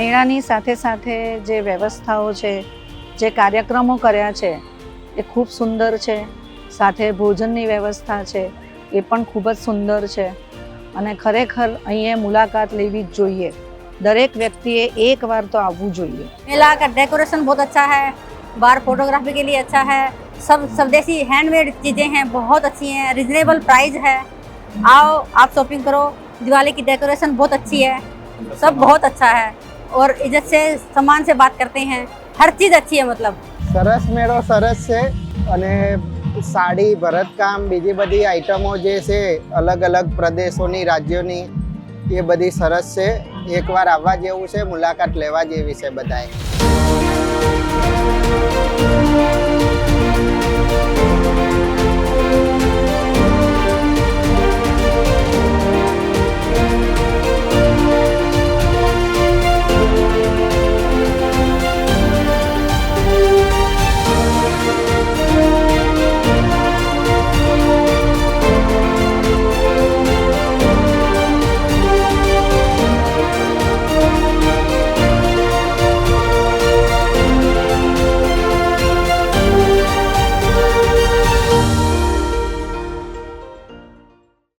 મેળાની સાથે સાથે જે વ્યવસ્થાઓ છે, જે કાર્યક્રમો કર્યા છે એ ખૂબ સુંદર છે. સાથે ભોજનની વ્યવસ્થા છે એ પણ ખૂબ જ સુંદર છે અને ખરેખર અહીંયા મુલાકાત લેવી જ જોઈએ. દરેક વ્યક્તિએ એકવાર તો આવવું જોઈએ. मेला का डेकोरेशन बहुत अच्छा है, बाहर फोटोग्राफी के लिए अच्छा है, सब स्वदेशी हैंडमेड चीज़ें हैं, बहुत अच्छी हैं, रिजनेबल प्राइस है. आओ आप शॉपिंग करो. दिवाली की डेकोरेशन बहुत अच्छी है, सब बहुत अच्छा है और इज्जत से सम्मान से बात करते हैं. हर चीज़ अच्छी है. मतलब સરસ મેળો સરસ છે અને સાડી ભરતકામ બીજી બધી આઈટમો જે છે અલગ અલગ પ્રદેશોની રાજ્યોની એ બધી સરસ છે. એકવાર આવવા જેવું છે, મુલાકાત લેવા જેવી છે બધાએ.